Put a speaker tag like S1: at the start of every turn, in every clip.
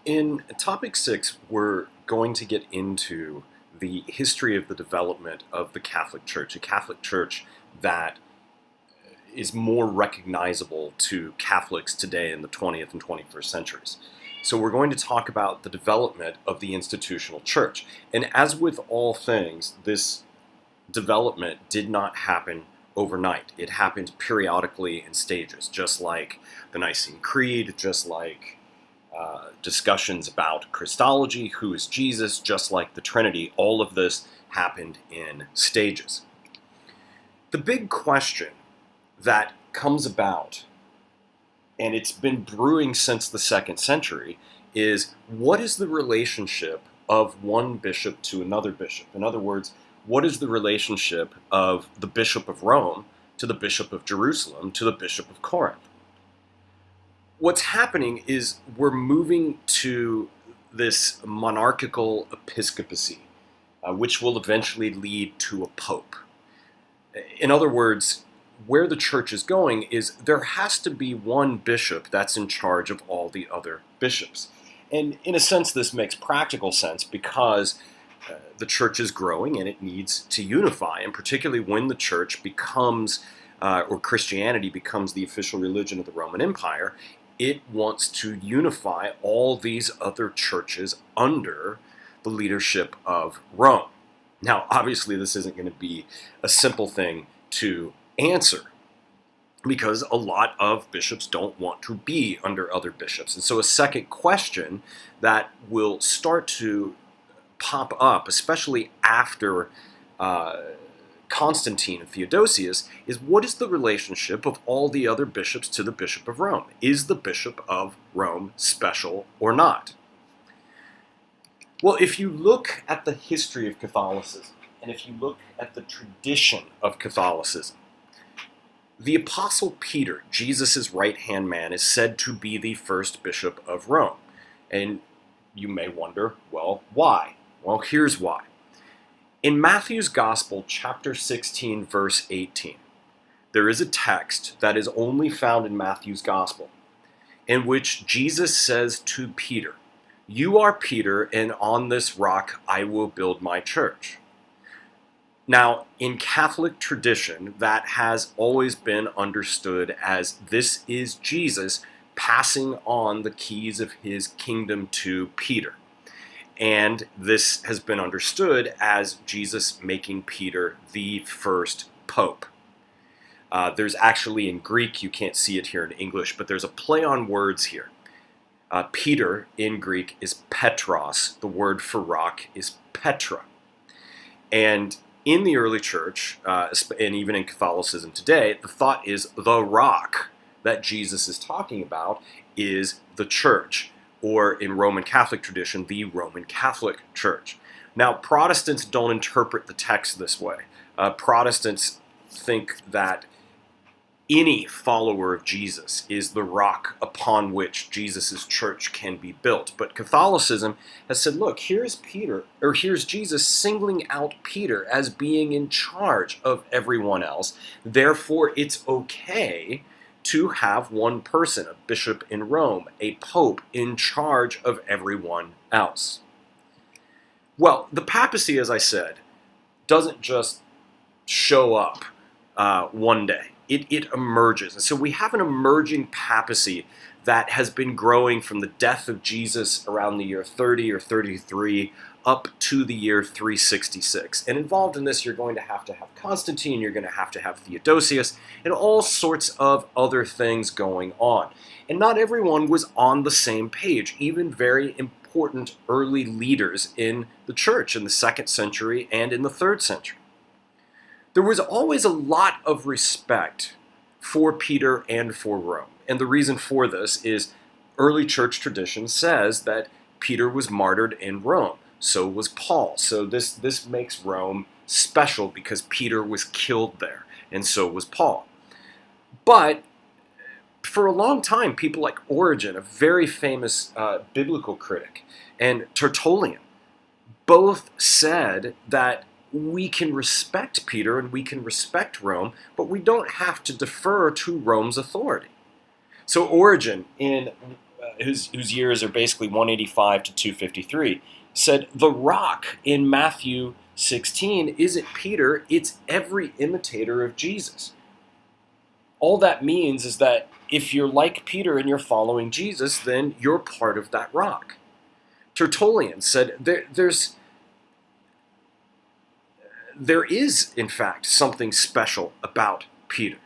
S1: In topic 6, we're going to get into the history of the development of the Catholic Church, a Catholic Church that is more recognizable to Catholics today in the 20th and 21st centuries. So we're going to talk about the development of the institutional church. And as with all things, this development did not happen overnight. It happened periodically in stages, just like the Nicene Creed, just like discussions about Christology, who is Jesus, just like the Trinity. All of this happened in stages. The big question that comes about, and it's been brewing since the 2nd century, is what is the relationship of one bishop to another bishop? In other words, what is the relationship of the Bishop of Rome to the Bishop of Jerusalem to the Bishop of Corinth? What's happening is we're moving to this monarchical episcopacy, which will eventually lead to a pope. In other words, where the church is going is there has to be one bishop that's in charge of all the other bishops. And in a sense, this makes practical sense because the church is growing and it needs to unify, and particularly when the church becomes, or Christianity becomes the official religion of the Roman Empire, it wants to unify all these other churches under the leadership of Rome. Now, obviously, this isn't going to be a simple thing to answer because a lot of bishops don't want to be under other bishops. And so a second question that will start to pop up, especially after Constantine and Theodosius, is what is the relationship of all the other bishops to the Bishop of Rome? Is the Bishop of Rome special or not? Well, if you look at the history of Catholicism, and if you look at the tradition of Catholicism, the Apostle Peter, Jesus' right-hand man, is said to be the first bishop of Rome. And you may wonder, well, why? Well, here's why. In Matthew's Gospel, chapter 16, verse 18, there is a text that is only found in Matthew's Gospel, in which Jesus says to Peter, "You are Peter, and on this rock I will build my church." Now, in Catholic tradition, that has always been understood as this is Jesus passing on the keys of his kingdom to Peter. And this has been understood as Jesus making Peter the first pope. There's actually in Greek, you can't see it here in English, but there's a play on words here. Peter in Greek is Petros. The word for rock is Petra. And in the early church, and even in Catholicism today, the thought is the rock that Jesus is talking about is the church, or in Roman Catholic tradition, the Roman Catholic Church. Now, Protestants don't interpret the text this way. Protestants think that any follower of Jesus is the rock upon which Jesus' church can be built. But Catholicism has said, look, here's Jesus singling out Peter as being in charge of everyone else. Therefore, it's okay to have one person, a bishop in Rome, a pope in charge of everyone else. Well, the papacy, as I said, doesn't just show up one day. It emerges. And so we have an emerging papacy that has been growing from the death of Jesus around the year 30 or 33 up to the year 366. And involved in this, you're going to have Constantine, you're going to have Theodosius, and all sorts of other things going on. And not everyone was on the same page, even very important early leaders in the church in the 2nd century and in the 3rd century. There was always a lot of respect for Peter and for Rome. And the reason for this is early church tradition says that Peter was martyred in Rome. So was Paul. So this makes Rome special because Peter was killed there, and so was Paul. But for a long time, people like Origen, a very famous biblical critic, and Tertullian, both said that we can respect Peter and we can respect Rome, but we don't have to defer to Rome's authority. So Origen, in whose years are basically 185 to 253, said the rock in Matthew 16 isn't Peter, it's every imitator of Jesus. All that means is that if you're like Peter and you're following Jesus, then you're part of that rock. Tertullian said there is, in fact, something special about Peter.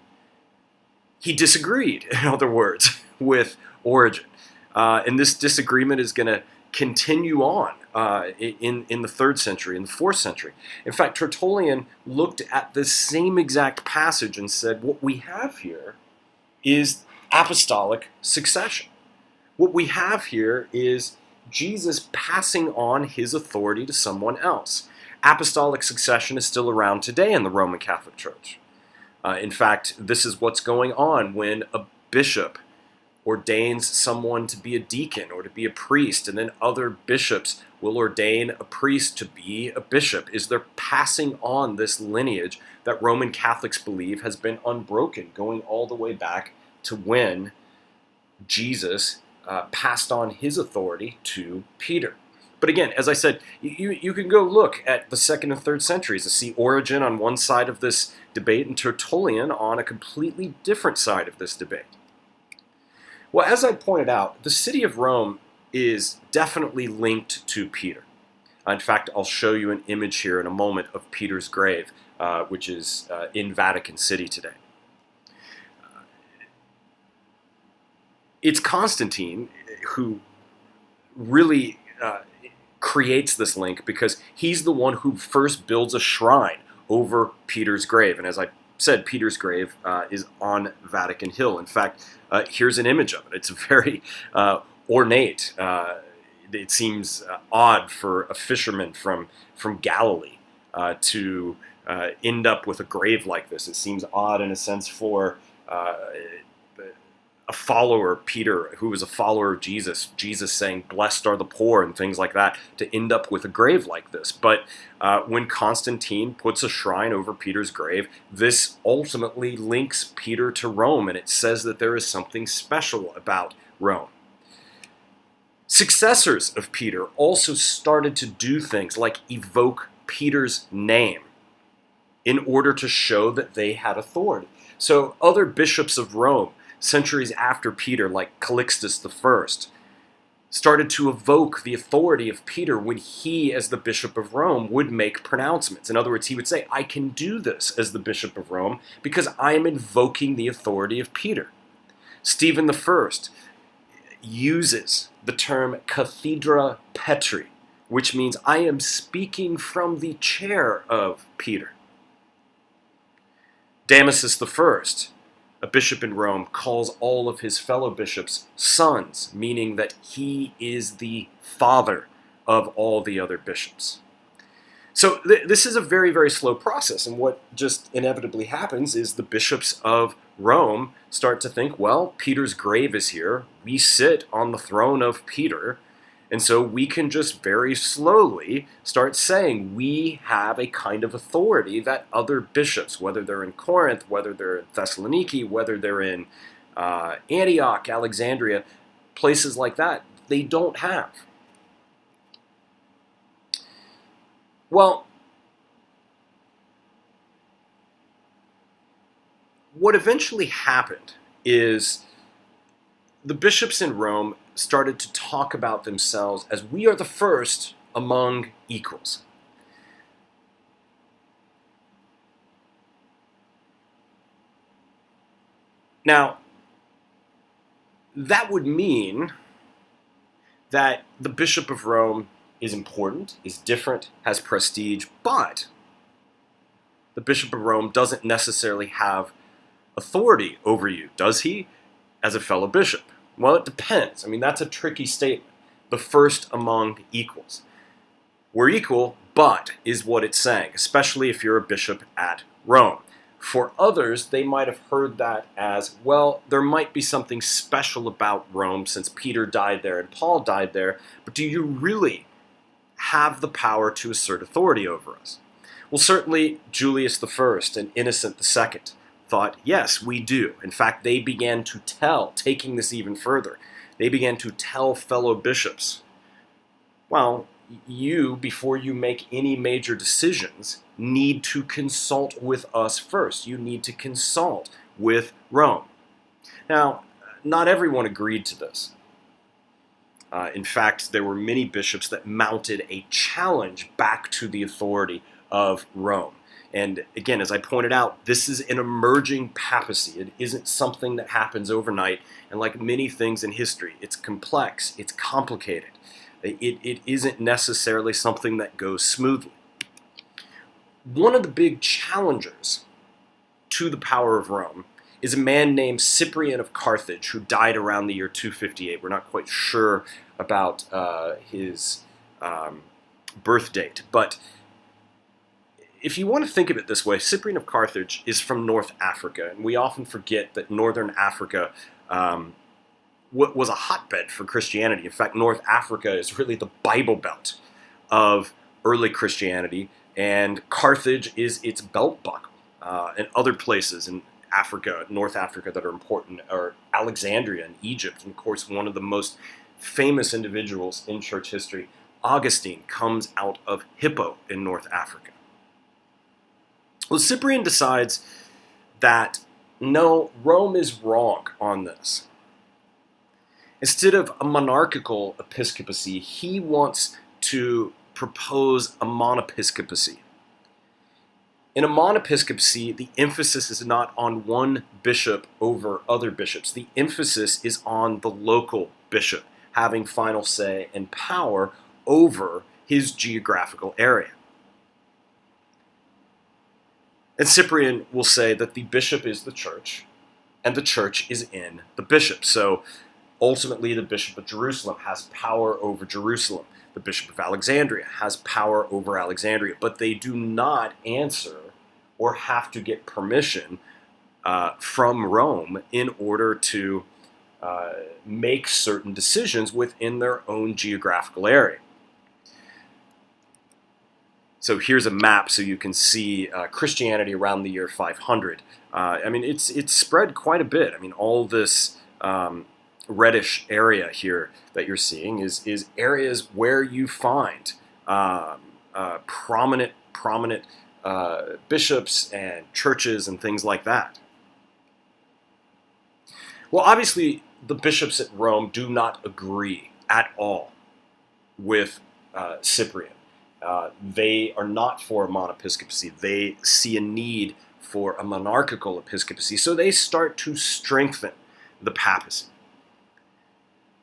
S1: He disagreed, in other words, with Origen. And this disagreement is going to continue on in the 3rd century, in the 4th century. In fact, Tertullian looked at this same exact passage and said, what we have here is apostolic succession. What we have here is Jesus passing on his authority to someone else. Apostolic succession is still around today in the Roman Catholic Church. In fact, this is what's going on when a bishop ordains someone to be a deacon or to be a priest, and then other bishops will ordain a priest to be a bishop. Is they're passing on this lineage that Roman Catholics believe has been unbroken, going all the way back to when Jesus passed on his authority to Peter. But again, as I said, you can go look at the 2nd and 3rd centuries to see Origen on one side of this debate and Tertullian on a completely different side of this debate. Well, as I pointed out, the city of Rome is definitely linked to Peter. In fact, I'll show you an image here in a moment of Peter's grave, which is in Vatican City today. It's Constantine who really creates this link, because he's the one who first builds a shrine over Peter's grave. And as I said, Peter's grave is on Vatican Hill. In fact, here's an image of it. It's very ornate. It seems odd for a fisherman from Galilee to end up with a grave like this. It seems odd in a sense for a follower, Peter, who was a follower of Jesus saying, blessed are the poor and things like that, to end up with a grave like this. But when Constantine puts a shrine over Peter's grave, this ultimately links Peter to Rome, and it says that there is something special about Rome. Successors of Peter also started to do things like evoke Peter's name in order to show that they had authority. So other bishops of Rome, centuries after Peter, like Calixtus I, started to evoke the authority of Peter when he, as the Bishop of Rome, would make pronouncements. In other words, he would say, I can do this as the Bishop of Rome because I am invoking the authority of Peter. Stephen I uses the term cathedra Petri, which means I am speaking from the chair of Peter. Damasus I, a bishop in Rome, calls all of his fellow bishops sons, meaning that he is the father of all the other bishops. So this is a very, very slow process, and what just inevitably happens is the bishops of Rome start to think, well, Peter's grave is here, we sit on the throne of Peter, and so we can just very slowly start saying we have a kind of authority that other bishops, whether they're in Corinth, whether they're in Thessaloniki, whether they're in Antioch, Alexandria, places like that, they don't have. Well, what eventually happened is the bishops in Rome started to talk about themselves as we are the first among equals. Now, that would mean that the Bishop of Rome is important, is different, has prestige, but the Bishop of Rome doesn't necessarily have authority over you, does he, as a fellow bishop? Well, it depends. I mean, that's a tricky statement. The first among equals. We're equal, but is what it's saying, especially if you're a bishop at Rome. For others, they might have heard that as, well, there might be something special about Rome since Peter died there and Paul died there, but do you really have the power to assert authority over us? Well, certainly Julius I and Innocent II thought, yes, we do. In fact, they began to tell, taking this even further, They began to tell fellow bishops, well, you, before you make any major decisions, need to consult with us first. You need to consult with Rome. Now, not everyone agreed to this. In fact, there were many bishops that mounted a challenge back to the authority of Rome. And again, as I pointed out, this is an emerging papacy. It isn't something that happens overnight. And like many things in history, it's complex, it's complicated. It isn't necessarily something that goes smoothly. One of the big challengers to the power of Rome is a man named Cyprian of Carthage, who died around the year 258. We're not quite sure about his birth date, but if you want to think of it this way, Cyprian of Carthage is from North Africa, and we often forget that northern Africa was a hotbed for Christianity. In fact, North Africa is really the Bible Belt of early Christianity, and Carthage is its belt buckle. And other places in Africa, North Africa, that are important are Alexandria in Egypt, and of course one of the most famous individuals in church history, Augustine, comes out of Hippo in North Africa. Well, Cyprian decides that no, Rome is wrong on this. Instead of a monarchical episcopacy, he wants to propose a monepiscopacy. In a monepiscopacy, the emphasis is not on one bishop over other bishops. The emphasis is on the local bishop having final say and power over his geographical area. And Cyprian will say that the bishop is the church, and the church is in the bishop. So ultimately, the bishop of Jerusalem has power over Jerusalem. The bishop of Alexandria has power over Alexandria, but they do not answer or have to get permission from Rome in order to make certain decisions within their own geographical area. So here's a map so you can see Christianity around the year 500. I mean, it's spread quite a bit. I mean, all this reddish area here that you're seeing is areas where you find prominent bishops and churches and things like that. Well, obviously, the bishops at Rome do not agree at all with Cyprian. They are not for a monepiscopacy. They see a need for a monarchical episcopacy, so they start to strengthen the papacy.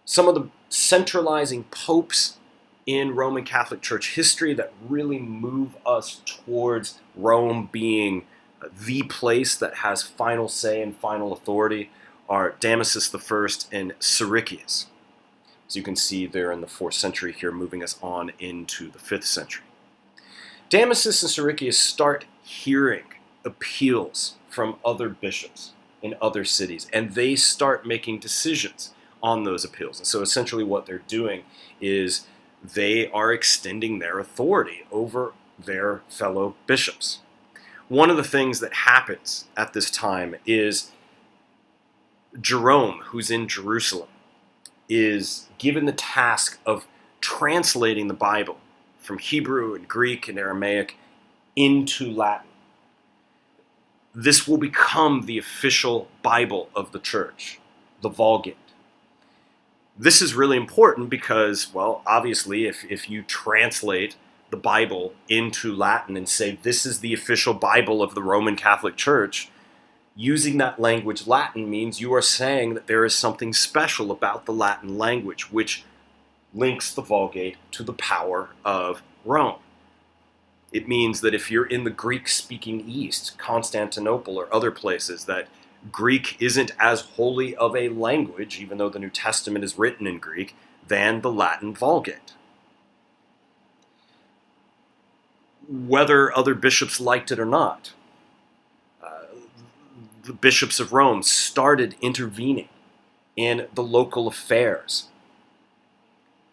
S1: Some of the centralizing popes in Roman Catholic Church history that really move us towards Rome being the place that has final say and final authority are Damasus I and Siricius. As you can see, they're in the 4th century here, moving us on into the 5th century. Damasus and Siricius start hearing appeals from other bishops in other cities, and they start making decisions on those appeals. And so essentially what they're doing is they are extending their authority over their fellow bishops. One of the things that happens at this time is Jerome, who's in Jerusalem, is given the task of translating the Bible from Hebrew and Greek and Aramaic into Latin. This will become the official Bible of the church, the Vulgate. This is really important because, well, obviously, if you translate the Bible into Latin and say this is the official Bible of the Roman Catholic Church, using that language Latin means you are saying that there is something special about the Latin language, which links the Vulgate to the power of Rome. It means that if you're in the Greek-speaking East, Constantinople or other places, that Greek isn't as holy of a language, even though the New Testament is written in Greek, than the Latin Vulgate. Whether other bishops liked it or not, the bishops of Rome started intervening in the local affairs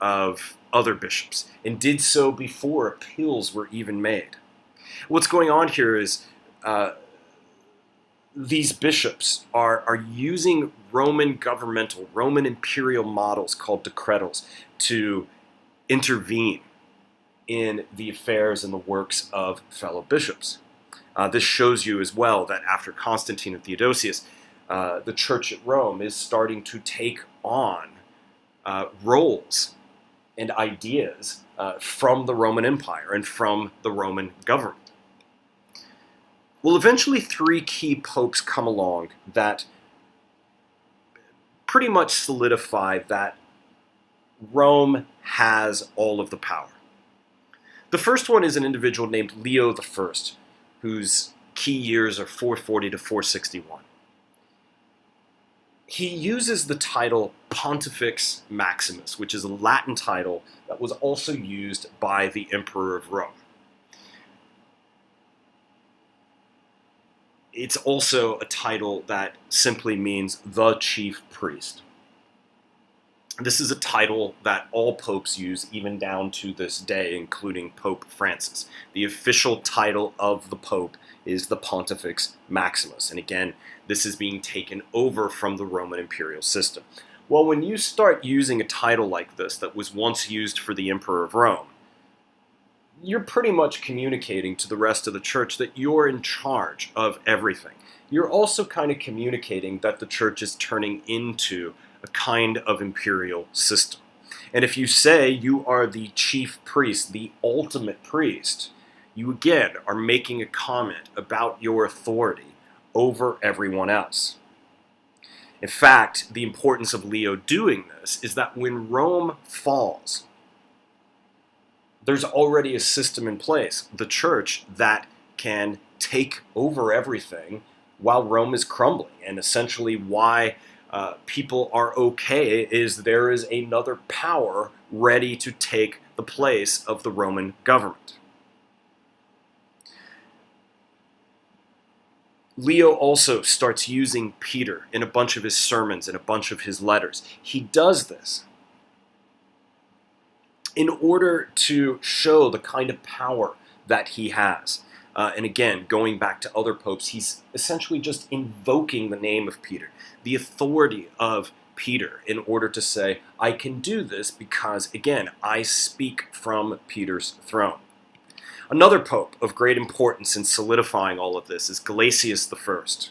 S1: of other bishops, and did so before appeals were even made. What's going on here is these bishops are using Roman imperial models called decretals to intervene in the affairs and the works of fellow bishops. This shows you as well that after Constantine and Theodosius, the church at Rome is starting to take on roles and ideas from the Roman Empire and from the Roman government. Well, eventually 3 key popes come along that pretty much solidify that Rome has all of the power. The first one is an individual named Leo I, whose key years are 440 to 461. He uses the title Pontifex Maximus, which is a Latin title that was also used by the Emperor of Rome. It's also a title that simply means the chief priest. This is a title that all popes use even down to this day, including Pope Francis. The official title of the pope is the Pontifex Maximus. And again, this is being taken over from the Roman imperial system. Well, when you start using a title like this that was once used for the Emperor of Rome, you're pretty much communicating to the rest of the church that you're in charge of everything. You're also kind of communicating that the church is turning into a kind of imperial system. And if you say you are the chief priest, the ultimate priest, you again are making a comment about your authority over everyone else. In fact, the importance of Leo doing this is that when Rome falls, there's already a system in place, the church, that can take over everything while Rome is crumbling. And essentially why people are okay is there is another power ready to take the place of the Roman government. Leo also starts using Peter in a bunch of his sermons and a bunch of his letters. He does this in order to show the kind of power that he has. And again, going back to other popes, he's essentially just invoking the name of Peter, the authority of Peter, in order to say, I can do this because, again, I speak from Peter's throne. Another pope of great importance in solidifying all of this is Gelasius I.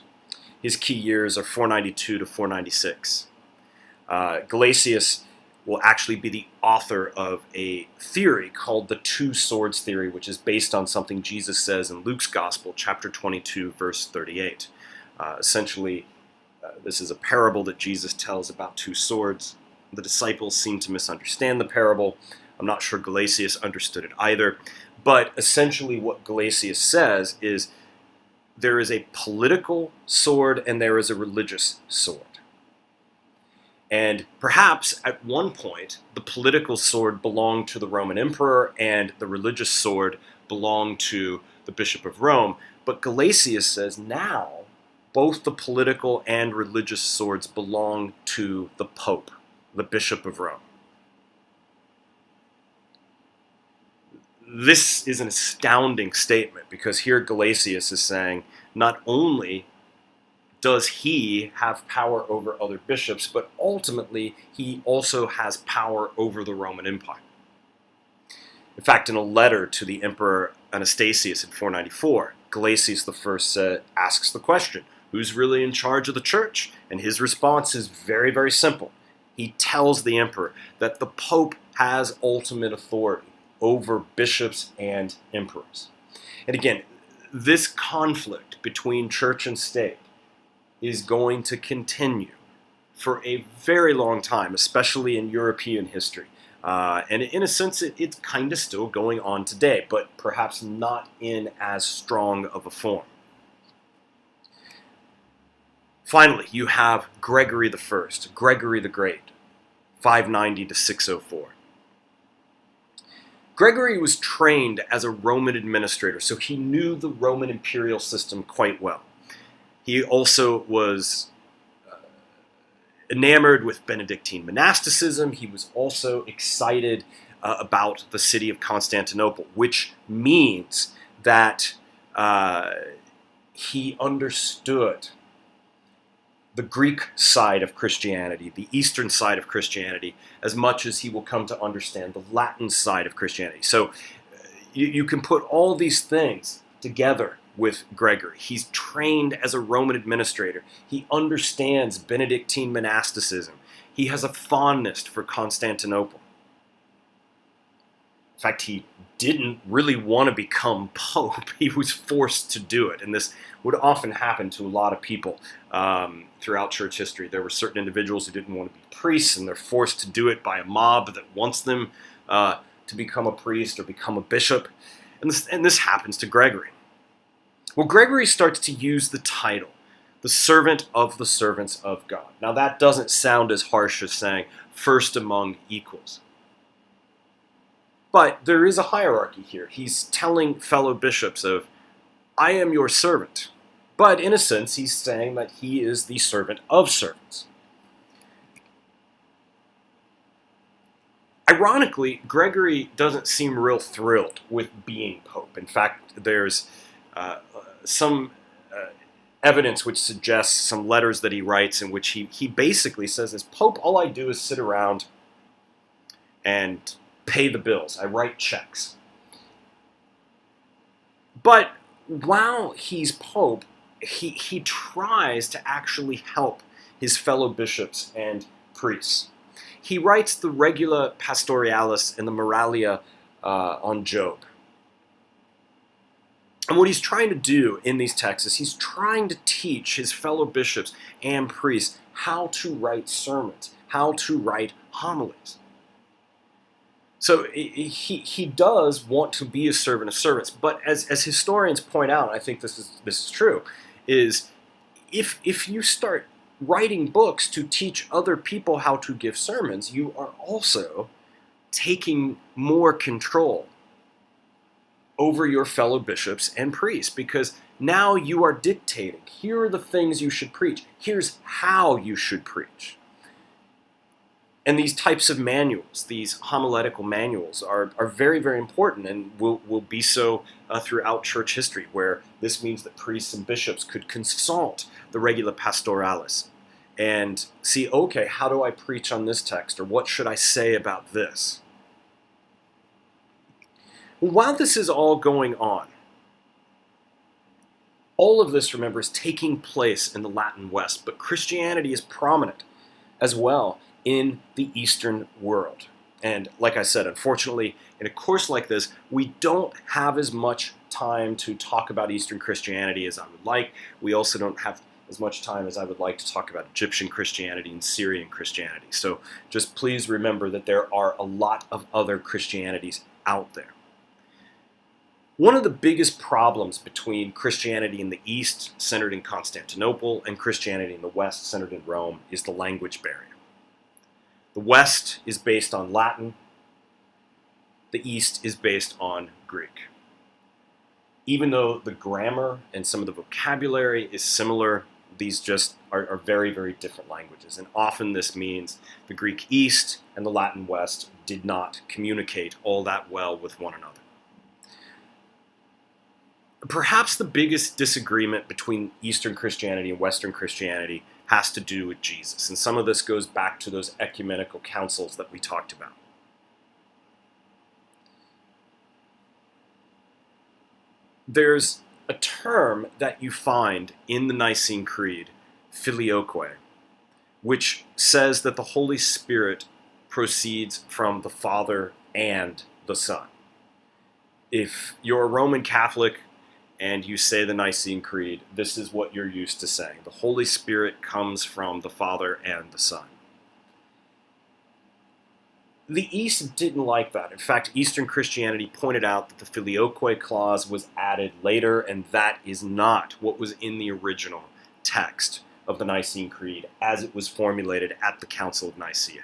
S1: His key years are 492 to 496. Gelasius will actually be the author of a theory called the Two Swords Theory, which is based on something Jesus says in Luke's Gospel, chapter 22, verse 38. Essentially, this is a parable that Jesus tells about 2 swords. The disciples seem to misunderstand the parable. I'm not sure Gelasius understood it either. But essentially what Gelasius says is there is a political sword and there is a religious sword. And perhaps at one point, the political sword belonged to the Roman emperor and the religious sword belonged to the Bishop of Rome. But Gelasius says now both the political and religious swords belong to the Pope, the Bishop of Rome. This is an astounding statement because here Gelasius is saying not only does he have power over other bishops, but ultimately he also has power over the Roman Empire. In fact, in a letter to the Emperor Anastasius in 494, Gelasius I asks the question, who's really in charge of the church? And his response is very, very simple. He tells the emperor that the Pope has ultimate authority over bishops and emperors. And again, this conflict between church and state is going to continue for a very long time, especially in European history. And in a sense, it's kind of still going on today, but perhaps not in as strong of a form. Finally, you have Gregory I, Gregory the Great, 590 to 604. Gregory was trained as a Roman administrator, so he knew the Roman imperial system quite well. He also was enamored with Benedictine monasticism. He was also excited about the city of Constantinople, which means that he understood the Greek side of Christianity, the Eastern side of Christianity, as much as he will come to understand the Latin side of Christianity. So you can put all these things together with Gregory. He's trained as a Roman administrator. He understands Benedictine monasticism. He has a fondness for Constantinople. In fact, he didn't really want to become pope. He was forced to do it. And this would often happen to a lot of people throughout church history. There were certain individuals who didn't want to be priests, and they're forced to do it by a mob that wants them to become a priest or become a bishop. And this happens to Gregory. Well, Gregory starts to use the title, the servant of the servants of God. Now, that doesn't sound as harsh as saying first among equals. But there is a hierarchy here. He's telling fellow bishops of, I am your servant. But in a sense, he's saying that he is the servant of servants. Ironically, Gregory doesn't seem real thrilled with being pope. In fact, there's some evidence which suggests some letters that he writes in which he basically says, as pope, all I do is sit around and pay the bills. I write checks. But while he's pope, he tries to actually help his fellow bishops and priests. He writes the Regula Pastorialis and the Moralia on Job. And what he's trying to do in these texts is he's trying to teach his fellow bishops and priests how to write sermons, how to write homilies. So he does want to be a servant of servants, but as historians point out, I think this is true, is if you start writing books to teach other people how to give sermons, you are also taking more control over your fellow bishops and priests, because now you are dictating. Here are the things you should preach. Here's how you should preach. And these types of manuals, these homiletical manuals, are very, very important and will be so throughout church history, where this means that priests and bishops could consult the Regula Pastoralis and see, okay, how do I preach on this text, or what should I say about this? While this is all going on, all of this, remember, is taking place in the Latin West, but Christianity is prominent as well in the Eastern world. And like I said, unfortunately, in a course like this, we don't have as much time to talk about Eastern Christianity as I would like. We also don't have as much time as I would like to talk about Egyptian Christianity and Syrian Christianity. So just please remember that there are a lot of other Christianities out there. One of the biggest problems between Christianity in the East, centered in Constantinople, and Christianity in the West, centered in Rome, is the language barrier. The West is based on Latin. The East is based on Greek. Even though the grammar and some of the vocabulary is similar, these just are very, very different languages. And often this means the Greek East and the Latin West did not communicate all that well with one another. Perhaps the biggest disagreement between Eastern Christianity and Western Christianity has to do with Jesus. And some of this goes back to those ecumenical councils that we talked about. There's a term that you find in the Nicene Creed, filioque, which says that the Holy Spirit proceeds from the Father and the Son. If you're a Roman Catholic and you say the Nicene Creed, this is what you're used to saying. The Holy Spirit comes from the Father and the Son. The East didn't like that. In fact, Eastern Christianity pointed out that the filioque clause was added later, and that is not what was in the original text of the Nicene Creed as it was formulated at the Council of Nicaea.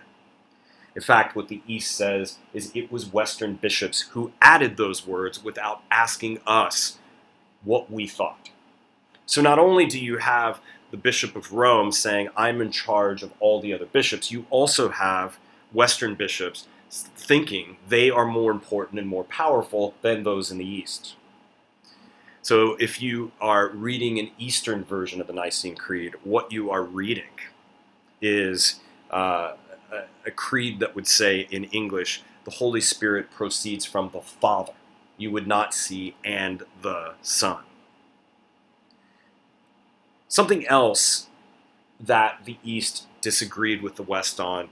S1: In fact, what the East says is it was Western bishops who added those words without asking us what we thought. So not only do you have the Bishop of Rome saying, I'm in charge of all the other bishops, you also have Western bishops thinking they are more important and more powerful than those in the East. So if you are reading an Eastern version of the Nicene Creed, what you are reading is a creed that would say in English, the Holy Spirit proceeds from the Father. You would not see "and the Son." Something else that the East disagreed with the West on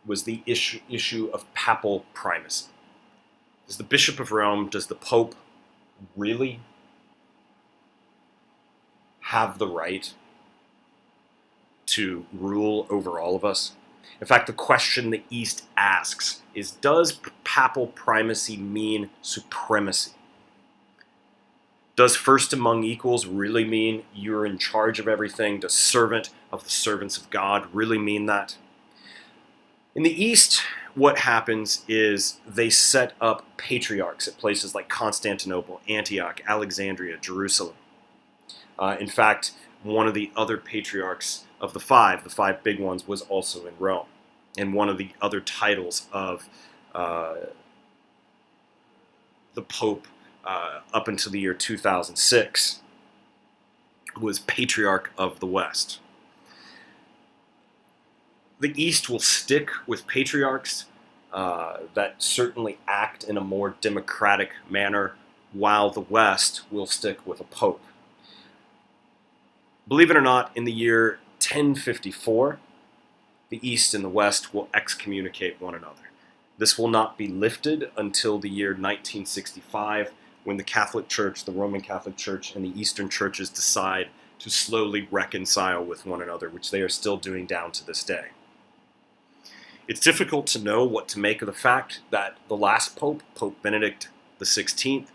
S1: was the issue of papal primacy. Does the Bishop of Rome, does the Pope really have the right to rule over all of us? In fact, the question the East asks is, does papal primacy mean supremacy? Does first among equals really mean you're in charge of everything? Does servant of the servants of God really mean that? In the East, what happens is they set up patriarchs at places like Constantinople, Antioch, Alexandria, Jerusalem. In fact, one of the other patriarchs of the five big ones, was also in Rome. And one of the other titles of the Pope up until the year 2006 was Patriarch of the West. The East will stick with patriarchs that certainly act in a more democratic manner, while the West will stick with a pope. Believe it or not, in the year 1054, the East and the West will excommunicate one another. This will not be lifted until the year 1965, when the Catholic Church, the Roman Catholic Church, and the Eastern churches decide to slowly reconcile with one another, which they are still doing down to this day. It's difficult to know what to make of the fact that the last Pope, Pope Benedict XVI,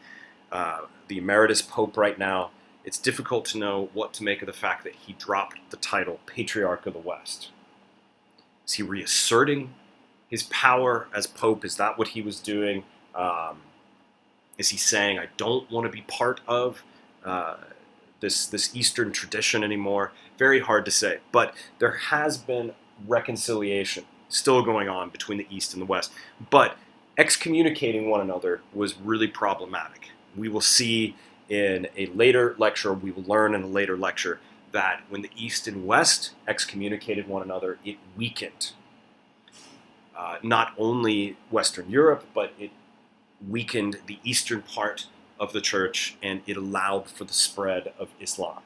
S1: the emeritus Pope right now, it's difficult to know what to make of the fact that he dropped the title Patriarch of the West. Is he reasserting his power as Pope? Is that what he was doing? Is he saying, I don't want to be part of this Eastern tradition anymore? Very hard to say. But there has been reconciliation still going on between the East and the West. But excommunicating one another was really problematic. We will see in a later lecture, we will learn in a later lecture, that when the East and West excommunicated one another, it weakened not only Western Europe, but it weakened the eastern part of the church, and it allowed for the spread of Islam.